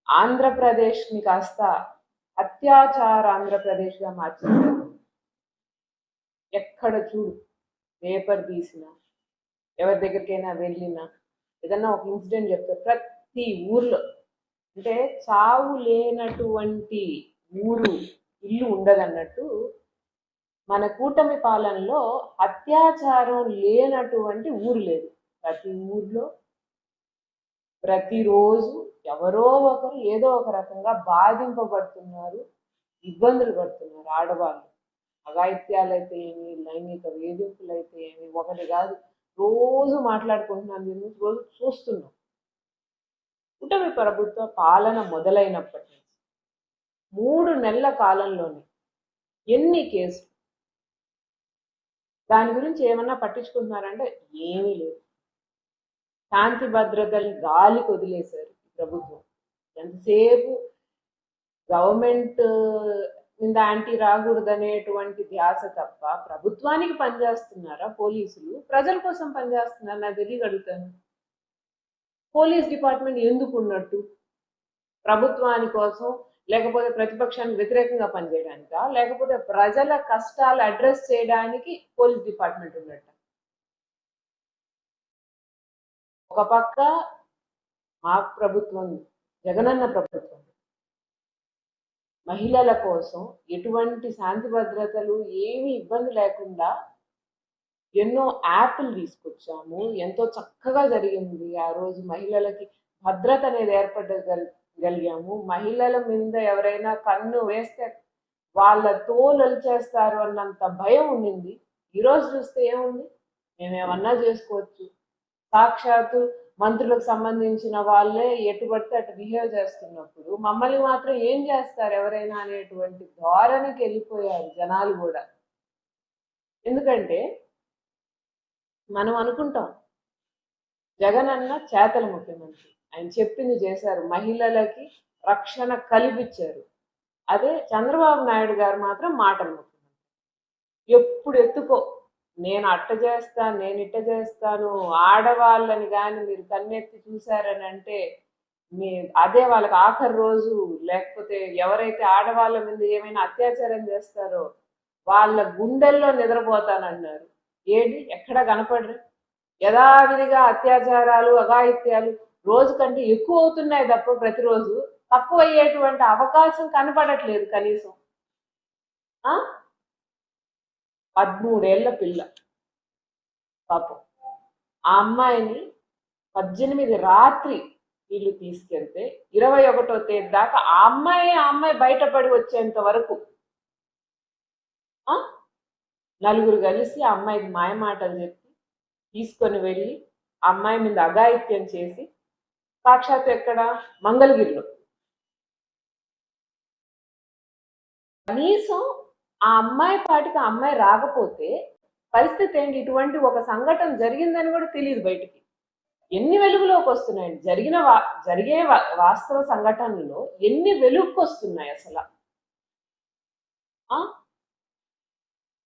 ఆంధ్రప్రదేశ్ని కాస్త అత్యాచార ఆంధ్రప్రదేశ్గా మార్చేశారు. ఎక్కడ చూడు పేపర్ తీసినా, ఎవరి దగ్గరికైనా వెళ్ళినా, ఏదన్నా ఒక ఇన్సిడెంట్ చెప్తారు. ప్రతి ఊర్లో అంటే చావు లేనటువంటి ఊరు ఇల్లు ఉండదన్నట్టు మన కూటమి పాలనలో అత్యాచారం లేనటువంటి ఊరు లేదు. ప్రతి ఊర్లో ప్రతిరోజు ఎవరో ఒకరు ఏదో ఒక రకంగా బాధింపబడుతున్నారు, ఇబ్బందులు పడుతున్నారు. ఆడవాళ్ళు అఘాయిత్యాలైతే ఏమి, లైంగిక వేధింపులైతే ఏమి, ఒకటి కాదు, రోజు మాట్లాడుకుంటున్నాం, దీని గురించి రోజు చూస్తున్నాం. కూటమి ప్రభుత్వ పాలన మొదలైనప్పటి నుంచి 3 నెలల కాలంలోనే ఎన్ని కేసులు, దాని గురించి ఏమన్నా పట్టించుకుంటున్నారంటే ఏమీ లేదు. శాంతి భద్రతలు గాలికి వదిలేశారు ప్రభుత్వం. ఎంతసేపు గవర్నమెంట్ మీద యాంటీ రాకూడదనేటువంటి ధ్యాస తప్ప ప్రభుత్వానికి పనిచేస్తున్నారా పోలీసులు, ప్రజల కోసం పనిచేస్తున్నారా? నాకు తెలియగలుగుతాను. పోలీస్ డిపార్ట్మెంట్ ఎందుకు ఉన్నట్టు? ప్రభుత్వాని కోసం, లేకపోతే ప్రతిపక్షానికి వ్యతిరేకంగా పనిచేయడానికా, లేకపోతే ప్రజల కష్టాలు అడ్రస్ చేయడానికి పోలీస్ డిపార్ట్మెంట్ ఉన్నట్ట? ఒక పక్క మా ప్రభుత్వం, జగనన్న ప్రభుత్వం మహిళల కోసం ఎటువంటి శాంతి భద్రతలు ఏమీ ఇబ్బంది లేకుండా ఎన్నో యాప్లు తీసుకొచ్చాము. ఎంతో చక్కగా జరిగింది. ఆ రోజు మహిళలకి భద్రత అనేది ఏర్పడగలిగాము. మహిళల మీద ఎవరైనా కన్ను వేస్తే వాళ్ళ తోలు చేస్తారు అన్నంత భయం ఉండింది. ఈరోజు చూస్తే ఏముంది, మేమేమన్నా చేసుకోవచ్చు. సాక్షాత్తు మంత్రులకు సంబంధించిన వాళ్ళే ఎటు పడితే అటు బిహేవ్ చేస్తున్నప్పుడు మమ్మల్ని మాత్రం ఏం చేస్తారు ఎవరైనా అనేటువంటి ధోరణికి వెళ్ళిపోయారు జనాలు కూడా. ఎందుకంటే మనం అనుకుంటాం జగన్ అన్న చేతల ముఖ్యమంత్రి, ఆయన చెప్పింది చేశారు, మహిళలకి రక్షణ కల్పించారు. అదే చంద్రబాబు నాయుడు గారు మాత్రం మాటలు ముఖ్యమంత్రి. ఎప్పుడు ఎత్తుకో, నేను అట్ట చేస్తాను, నేను ఇట్ట చేస్తాను, ఆడవాళ్ళని కానీ మీరు కన్నెత్తి చూశారని అంటే అదే వాళ్ళకి ఆఖరి రోజు, లేకపోతే ఎవరైతే ఆడవాళ్ళ మీద ఏమైనా అత్యాచారం చేస్తారో వాళ్ళ గుండెల్లో నిద్రపోతానన్నారు. ఏంటి, ఎక్కడ కనపడరు? యథావిధిగా అత్యాచారాలు, అఘాయిత్యాలు రోజు కంటే ఎక్కువ అవుతున్నాయి తప్ప ప్రతిరోజు తక్కువ అయ్యేటువంటి అవకాశం కనపడట్లేదు. కనీసం 13 ఏళ్ల పిల్ల పాపం, ఆ అమ్మాయిని 18 రాత్రి వీళ్ళు తీసుకెళ్తే 21వ తేదీ దాకా ఆ అమ్మాయి బయటపడి వచ్చేంత వరకు నలుగురు కలిసి ఆ అమ్మాయికి మాయమాటలు చెప్పి తీసుకొని వెళ్ళి ఆ అమ్మాయి మీద అఘాయిత్యం చేసి, సాక్షాత్ ఎక్కడ, మంగళగిరిలో. కనీసం ఆ అమ్మాయి పాటికి ఆ అమ్మాయి రాకపోతే పరిస్థితి ఏంటి? ఇటువంటి ఒక సంఘటన జరిగిందని కూడా తెలియదు బయటికి. ఎన్ని వెలుగులోకి వస్తున్నాయండి జరిగే వాస్తవ సంఘటనలో ఎన్ని వెలుగుకి వస్తున్నాయి అసలు.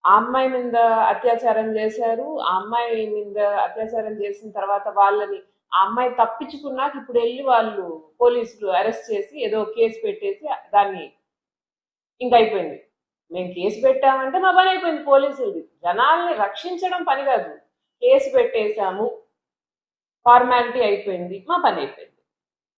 ఆ అమ్మాయి మీద అత్యాచారం చేశారు. ఆ అమ్మాయి మీద అత్యాచారం చేసిన తర్వాత వాళ్ళని, ఆ అమ్మాయి తప్పించుకున్నాక ఇప్పుడు వెళ్ళి వాళ్ళు పోలీసులు అరెస్ట్ చేసి ఏదో కేసు పెట్టేసి దాన్ని ఇంకా అయిపోయింది. మేము కేసు పెట్టామంటే మా పని అయిపోయింది. పోలీసులది జనాల్ని రక్షించడం పని కాదు. కేసు పెట్టేశాము, ఫార్మాలిటీ అయిపోయింది, మా పని అయిపోయింది.